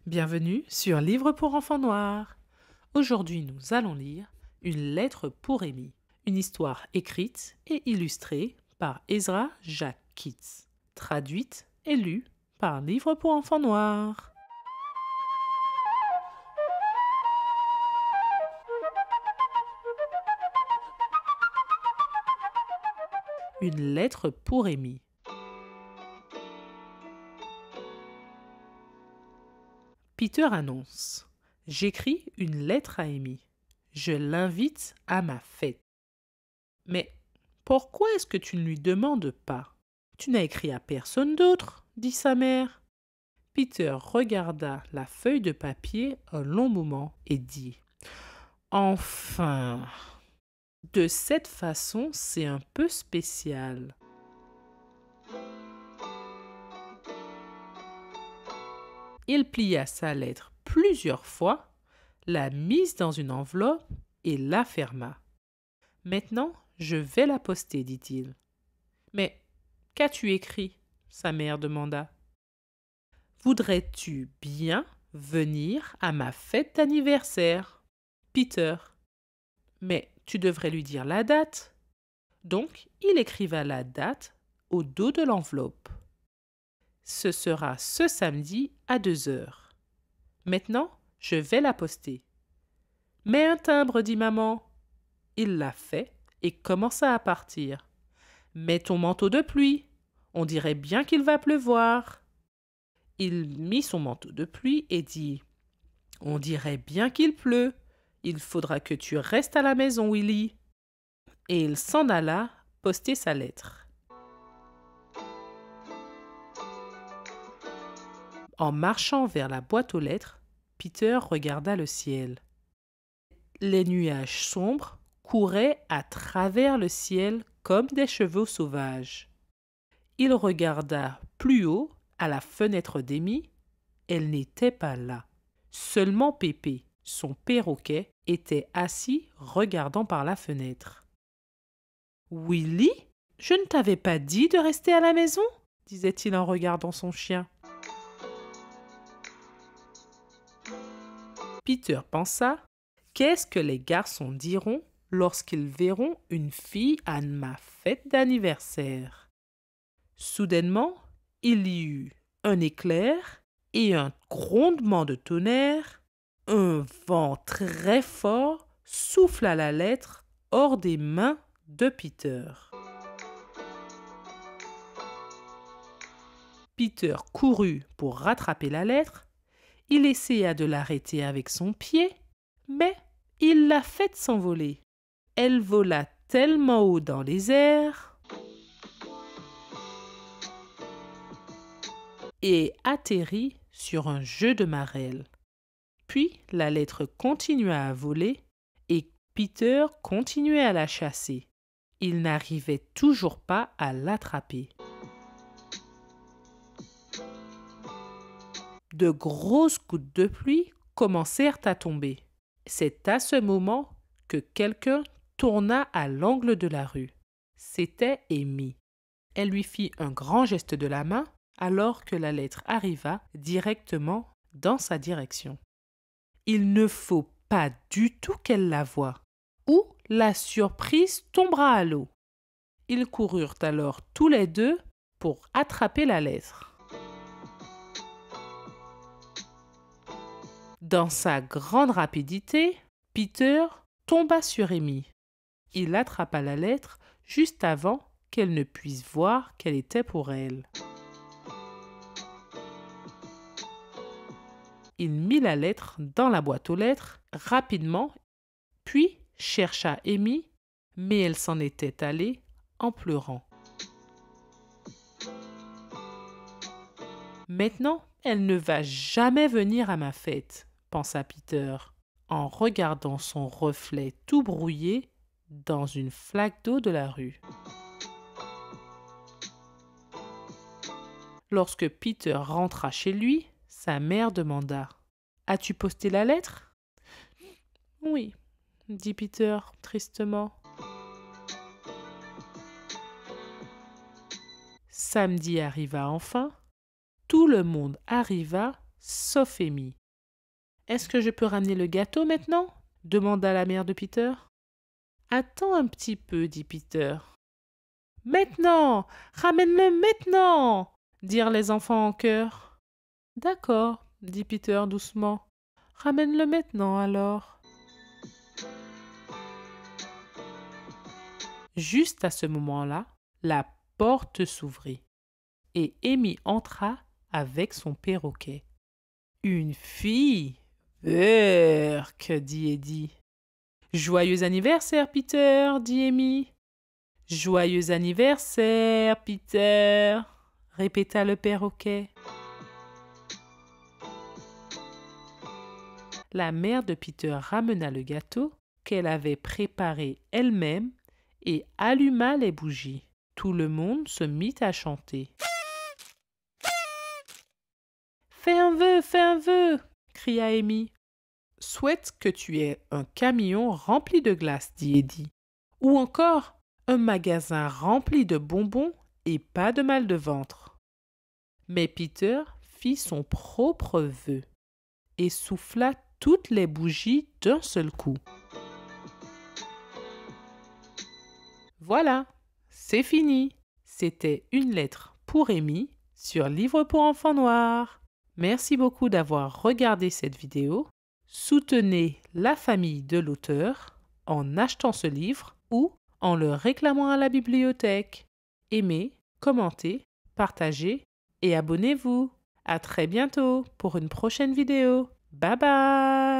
Bienvenue sur Livre pour enfants noirs. Aujourd'hui, nous allons lire Une lettre pour Amy, une histoire écrite et illustrée par Ezra Jacques Kitts, traduite et lue par Livre pour enfants noirs. Une lettre pour Amy. Peter annonce: J'écris une lettre à Amy. Je l'invite à ma fête. Mais pourquoi est-ce que tu ne lui demandes pas? Tu n'as écrit à personne d'autre, dit sa mère. Peter regarda la feuille de papier un long moment et dit: Enfin, de cette façon, c'est un peu spécial. Il plia sa lettre plusieurs fois, la mit dans une enveloppe et la ferma. Maintenant, je vais la poster, dit-il. Mais qu'as-tu écrit? Sa mère demanda. Voudrais-tu bien venir à ma fête d'anniversaire, Peter? Mais tu devrais lui dire la date. Donc, il écriva la date au dos de l'enveloppe. Ce sera ce samedi à 2 heures. Maintenant, je vais la poster. Mets un timbre, dit maman. Il l'a fait et commença à partir. Mets ton manteau de pluie. On dirait bien qu'il va pleuvoir. Il mit son manteau de pluie et dit: On dirait bien qu'il pleut. Il faudra que tu restes à la maison, Willy. Et il s'en alla poster sa lettre. En marchant vers la boîte aux lettres, Peter regarda le ciel. Les nuages sombres couraient à travers le ciel comme des chevaux sauvages. Il regarda plus haut à la fenêtre d'Amy. Elle n'était pas là. Seulement Pépé, son perroquet, était assis regardant par la fenêtre. « Willy, je ne t'avais pas dit de rester à la maison ?» disait-il en regardant son chien. Peter pensa: qu'est-ce que les garçons diront lorsqu'ils verront une fille à ma fête d'anniversaire? Soudainement, il y eut un éclair et un grondement de tonnerre. Un vent très fort souffla la lettre hors des mains de Peter. Peter courut pour rattraper la lettre. Il essaya de l'arrêter avec son pied, mais il l'a faite s'envoler. Elle vola tellement haut dans les airs et atterrit sur un jeu de marelle. Puis la lettre continua à voler et Peter continuait à la chasser. Il n'arrivait toujours pas à l'attraper. De grosses gouttes de pluie commencèrent à tomber. C'est à ce moment que quelqu'un tourna à l'angle de la rue. C'était Amy. Elle lui fit un grand geste de la main alors que la lettre arriva directement dans sa direction. Il ne faut pas du tout qu'elle la voie, ou la surprise tombera à l'eau. Ils coururent alors tous les deux pour attraper la lettre. Dans sa grande rapidité, Peter tomba sur Amy. Il attrapa la lettre juste avant qu'elle ne puisse voir qu'elle était pour elle. Il mit la lettre dans la boîte aux lettres rapidement, puis chercha Amy, mais elle s'en était allée en pleurant. Maintenant, elle ne va jamais venir à ma fête, pensa Peter, en regardant son reflet tout brouillé dans une flaque d'eau de la rue. Lorsque Peter rentra chez lui, sa mère demanda: « As-tu posté la lettre ?»« Oui, » dit Peter tristement. Samedi arriva enfin. Tout le monde arriva sauf Amy. « Est-ce que je peux ramener le gâteau maintenant ?» demanda la mère de Peter. « Attends un petit peu, dit Peter. « Maintenant! Ramène-le maintenant !» dirent les enfants en chœur. « D'accord, dit Peter doucement. Ramène-le maintenant alors. » Juste à ce moment-là, la porte s'ouvrit et Amy entra avec son perroquet. « Une fille! Urk, dit Eddie. « Joyeux anniversaire, Peter, dit Amy. « Joyeux anniversaire, Peter, répéta le perroquet. La mère de Peter ramena le gâteau qu'elle avait préparé elle-même et alluma les bougies. Tout le monde se mit à chanter. « Fais un vœu !» cria Amy. « Souhaite que tu aies un camion rempli de glace, dit Eddie. Ou encore un magasin rempli de bonbons et pas de mal de ventre. » Mais Peter fit son propre vœu et souffla toutes les bougies d'un seul coup. Voilà, c'est fini. C'était une lettre pour Amy sur Livre pour enfants noirs. Merci beaucoup d'avoir regardé cette vidéo. Soutenez la famille de l'auteur en achetant ce livre ou en le réclamant à la bibliothèque. Aimez, commentez, partagez et abonnez-vous. À très bientôt pour une prochaine vidéo. Bye bye!